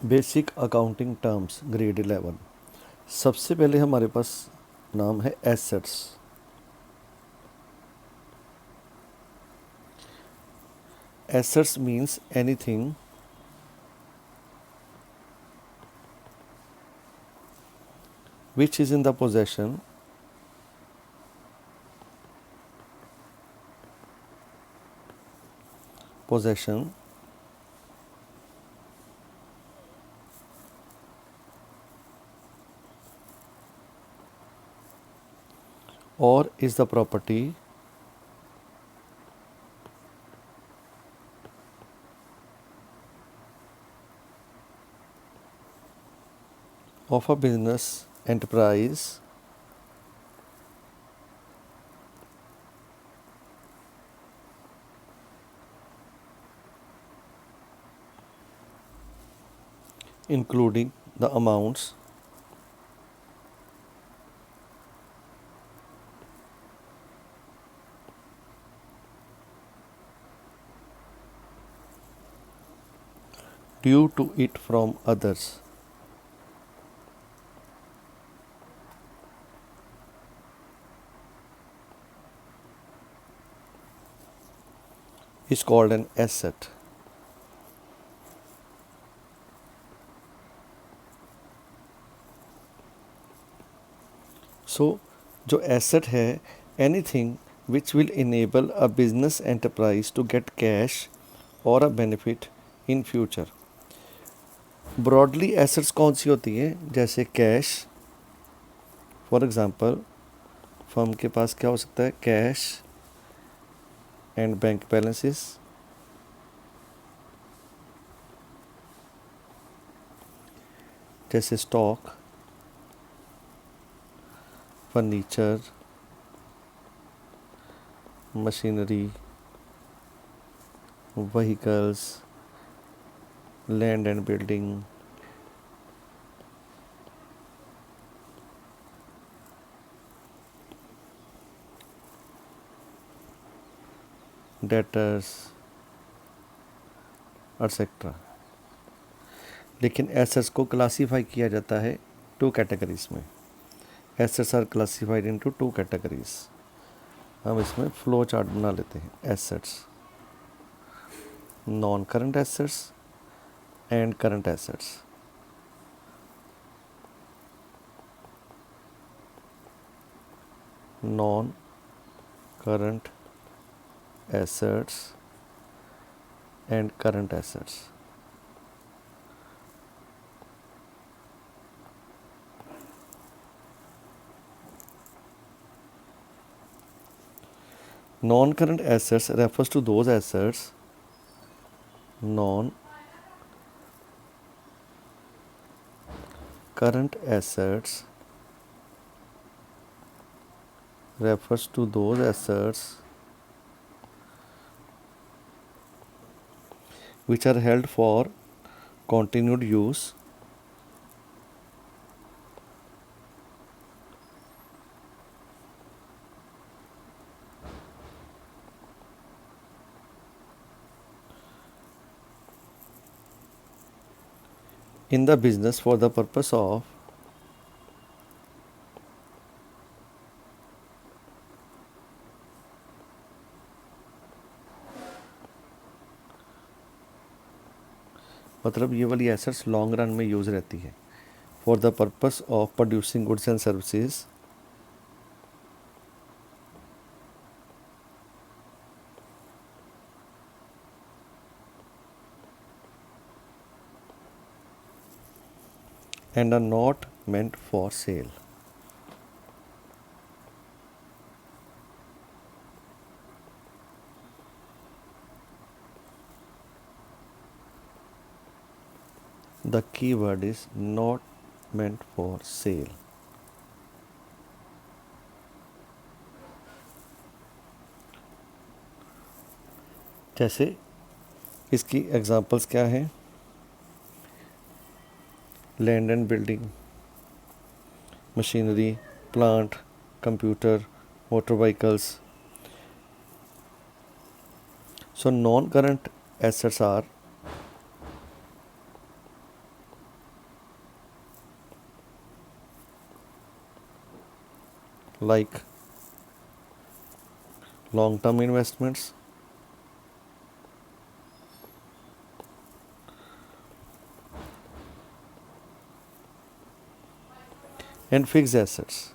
Basic accounting terms grade 11। सबसे पहले हमारे पास नाम है assets. Assets means anything which is in the possession or is the property of a business enterprise including the amounts due to it from others. Is called an asset. So जो asset है anything which will enable a business enterprise to get cash or a benefit in future. Broadly assets कौन सी होती हैं? जैसे cash, for example firm के पास क्या हो सकता है? कैश एंड बैंक बैलेंसेस, जैसे stock, furniture, machinery, vehicles, land and building, debtors etcetera. लेकिन एसेट्स को क्लासीफाई किया जाता है 2 कैटेगरीज में। Assets are classified into 2 categories. हम इसमें फ्लो चार्ट बना लेते हैं। Assets, non current assets and current assets. Non current assets and current assets. Non-current assets refers to those assets non-current assets refers to those assets which are held for continued use in the business for the purpose of मतलब ये वाली assets long run में use रहती है for the purpose of producing goods and services and are not meant for sale. The keyword is not meant for sale. जैसे इसकी examples क्या हैं? Land and building, machinery, plant, computer, motor vehicles. So non-current assets are like long term investments, and fixed assets.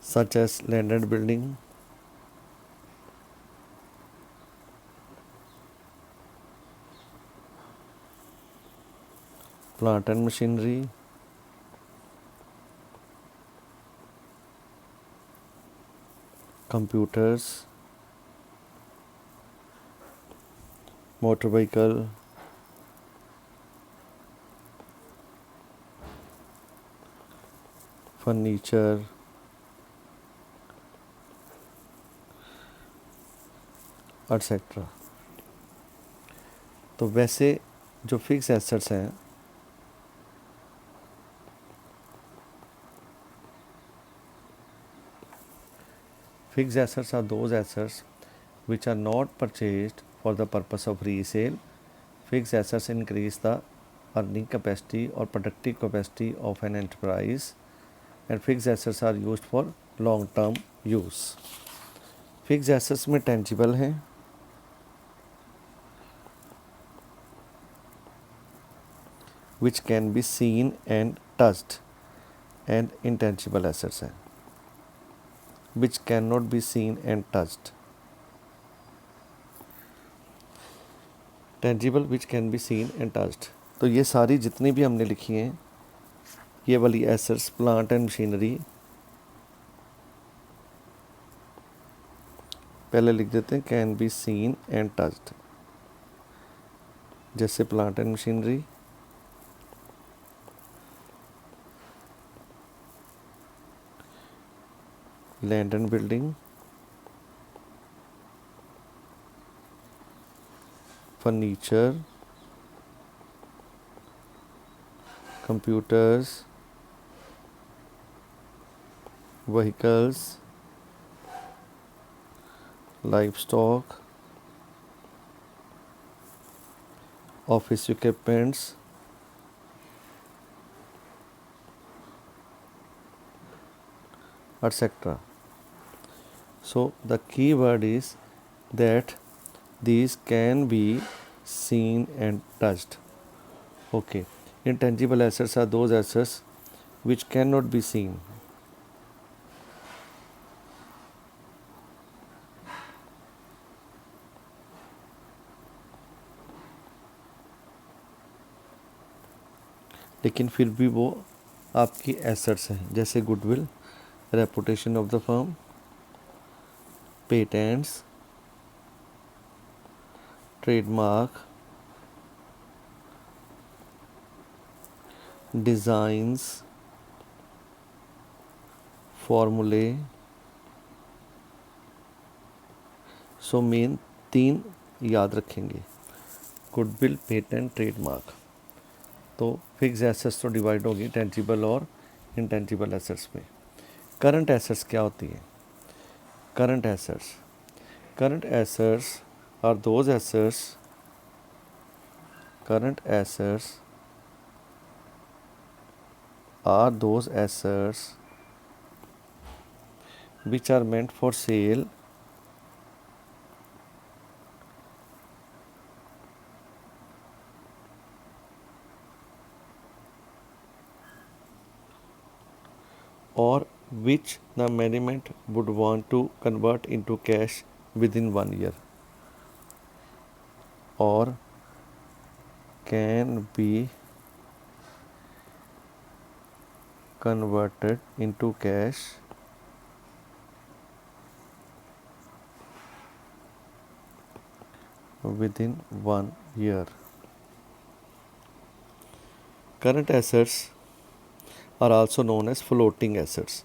Such as land and building, plant and machinery, computers, motor vehicle, furniture, etc. तो वैसे जो fix assets हैं fixed assets are those assets which are not purchased for the purpose of resale. Fixed assets increase the earning capacity or productive capacity of an enterprise, and fixed assets are used for long term use. Fixed assets में tangible हैं, which can be seen and touched, and intangible assets हैं which cannot be seen and touched. Tangible which can be seen and touched. तो ये सारी जितनी भी हमने लिखी हैं ये वाली एसेट्स, प्लांट एंड मशीनरी, पहले लिख देते हैं can be seen and touched, जैसे plant and machinery, land and building, furniture, computers, vehicles, livestock, office equipments, etc. So the key word is that these can be seen and touched. Okay. Intangible assets are those assets which cannot be seen. लेकिन फिर भी वो आपकी assets हैं, जैसे goodwill, reputation of the firm, patents, trademark, designs, फॉर्मूले। So main 3 याद रखेंगे, गुडविल, पेटेंट, ट्रेडमार्क। तो फिक्स एसेट्स तो डिवाइड होगी टेंजिबल और इनटेंजिबल एसेट्स में। करंट एसेट्स क्या होती है? Current assets are those assets current assets are those assets which are meant for sale or which the management would want to convert into cash within 1 year or can be converted into cash within 1 year. Current assets are also known as floating assets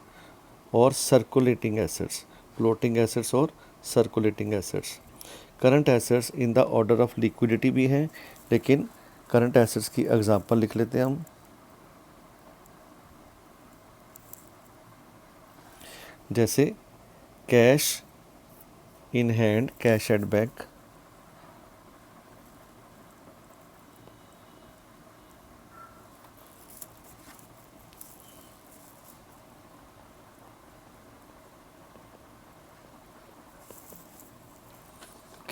or circulating assets. Floating assets और circulating assets. Current assets in the order of liquidity भी हैं, लेकिन current assets की example लिख लेते हैं हम। जैसे cash in hand, cash at bank,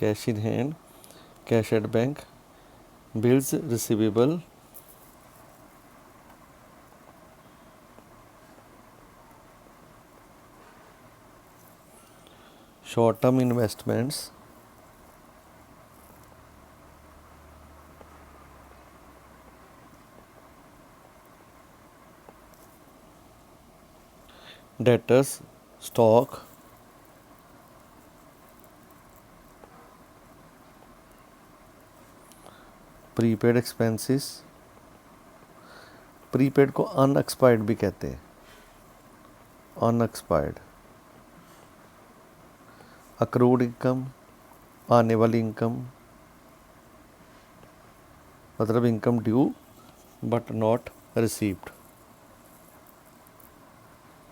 cash in hand, cash at bank, bills receivable, short term investments, debtors, stock, prepaid expenses, prepaid को अनएक्सपायर्ड भी कहते हैं, अनएक्सपायर्ड, अक्रूड इनकम, आने वाली इनकम, मतलब income due but not received.